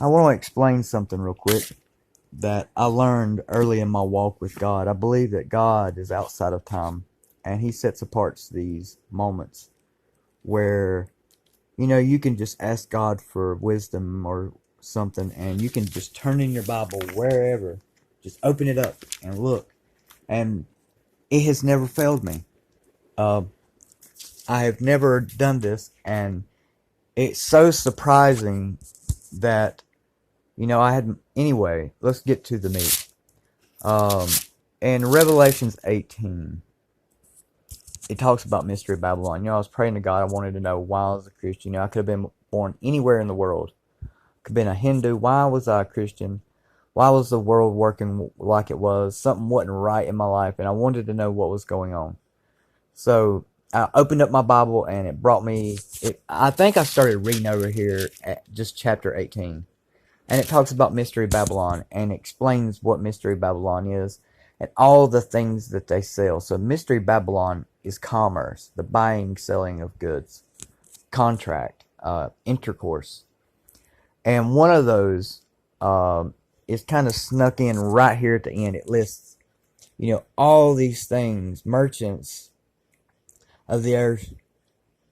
I want to explain something real quick that I learned early in my walk with God. I believe that God is outside of time, and He sets apart these moments where, you can just ask God for wisdom or something, and you can just turn in your Bible wherever. Just open it up and look. And it has never failed me. Uh, I have never done this, and it's so surprising that, anyway, let's get to the meat. Um, in Revelations 18, it talks about Mystery Babylon. I was praying to God. I wanted to know why I was a Christian. I could have been born anywhere in the world. Could have been a Hindu. Why was I a Christian? Why was the world working like it was? Something wasn't right in my life, and I wanted to know what was going on. So I opened up my Bible, and it brought me. I think I started reading over here at just chapter 18. And it talks about Mystery Babylon and explains what Mystery Babylon is and all the things that they sell. So Mystery Babylon is commerce, the buying, selling of goods, contract, intercourse. And one of those is kind of snuck in right here at the end. It lists, all these things, merchants of the earth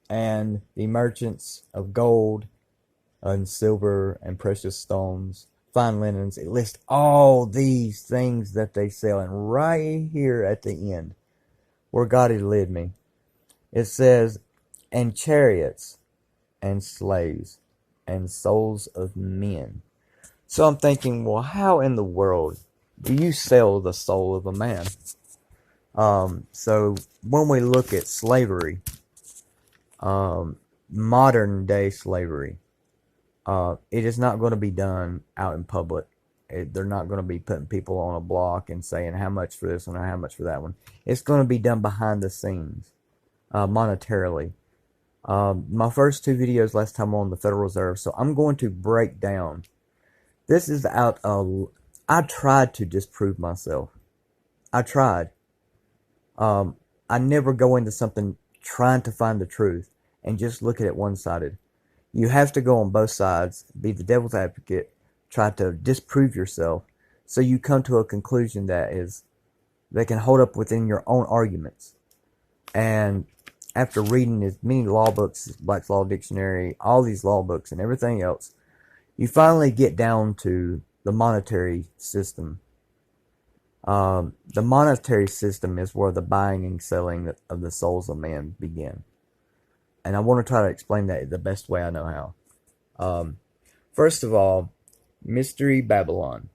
and the merchants of gold and silver and precious stones, fine linens. It lists all these things that they sell. And right here at the end, where God had led me, it says, and chariots and slaves and souls of men. So I'm thinking, well, how in the world do you sell the soul of a man? So when we look at slavery, modern day slavery, it is not going to be done out in public. They're not going to be putting people on a block and saying how much for this one or how much for that one. It's going to be done behind the scenes, monetarily. My first two videos last time on the Federal Reserve, so I'm going to break down. This is out of, I tried to disprove myself. I tried. I never go into something trying to find the truth and just look at it one-sided. You have to go on both sides, be the devil's advocate, try to disprove yourself, so you come to a conclusion that can hold up within your own arguments. And after reading as many law books, Black's Law Dictionary, all these law books and everything else, you finally get down to the monetary system. The monetary system is where the buying and selling of the souls of man begin. And I want to try to explain that the best way I know how. First of all, Mystery Babylon.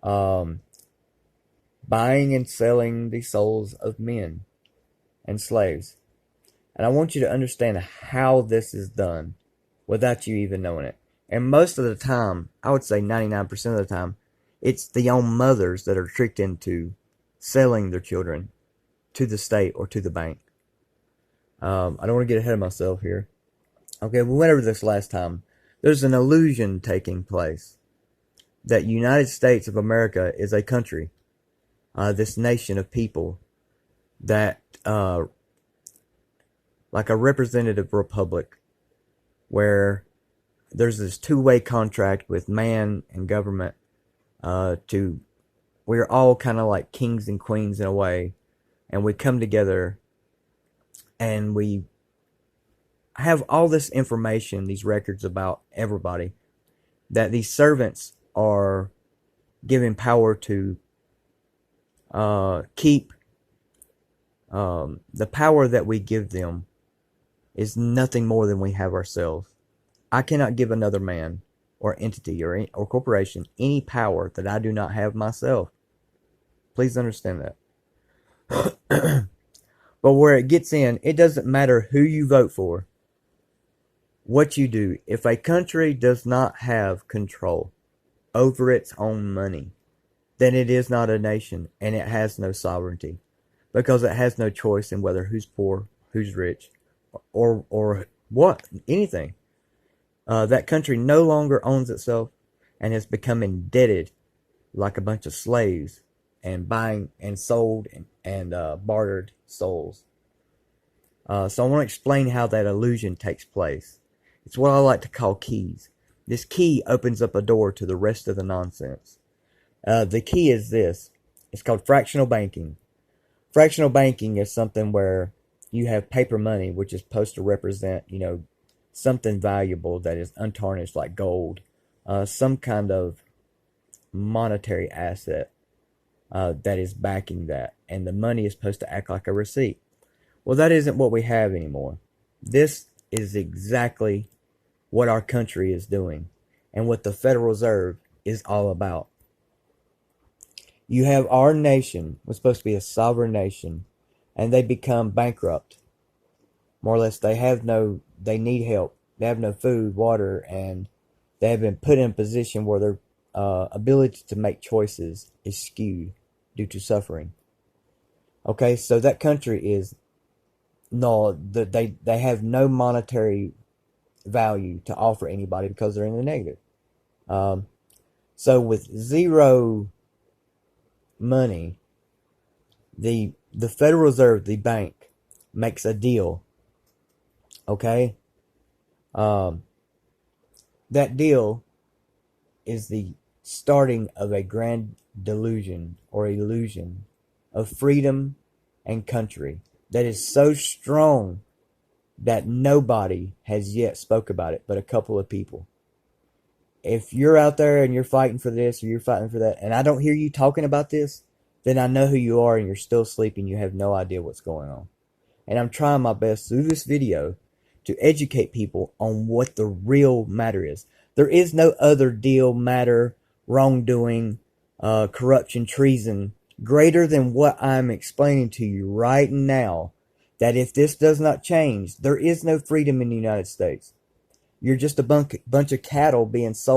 Buying and selling the souls of men and slaves. And I want you to understand how this is done without you even knowing it. And most of the time, I would say 99% of the time, it's the young mothers that are tricked into selling their children to the state or to the bank. I don't want to get ahead of myself here. Okay, we went over this last time. There's an illusion taking place that United States of America is a country, this nation of people that, like a representative republic, where there's this two-way contract with man and government. We're all kind of like kings and queens in a way, and we come together. And we have all this information, these records about everybody, that these servants are given power to keep. The power that we give them is nothing more than we have ourselves. I cannot give another man or entity or corporation any power that I do not have myself. Please understand that. But where it gets in, it doesn't matter who you vote for, what you do. If a country does not have control over its own money, then it is not a nation, and it has no sovereignty, because it has no choice in whether who's poor, who's rich, or what, anything. That country no longer owns itself and has become indebted like a bunch of slaves, and buying and sold and bartered souls. So I want to explain how that illusion takes place. It's what I like to call keys. This key opens up a door to the rest of the nonsense. The key is this. It's called fractional banking. Fractional banking is something where you have paper money, which is supposed to represent, something valuable that is untarnished, like gold, some kind of monetary asset that is backing that, and the money is supposed to act like a receipt. Well, that isn't what we have anymore. This is exactly what our country is doing and what the Federal Reserve is all about. You have our nation, was supposed to be a sovereign nation, and they become bankrupt. More or less, they need help. They have no food, water, and they have been put in a position where their ability to make choices is skewed due to suffering. Okay, so that country is they have no monetary value to offer anybody because they're in the negative. So with zero money, the Federal Reserve, the bank, makes a deal. Okay, that deal is the starting of a grand delusion or illusion of freedom and country that is so strong that nobody has yet spoke about it but a couple of people. If you're out there and you're fighting for this or you're fighting for that, and I don't hear you talking about this, then I know who you are and you're still sleeping. You have no idea what's going on. And I'm trying my best through this video to educate people on what the real matter is. There is no other deal, matter, wrongdoing, corruption, treason greater than what I'm explaining to you right now. That if this does not change, there is no freedom in the United States. You're just a bunch of cattle being sold.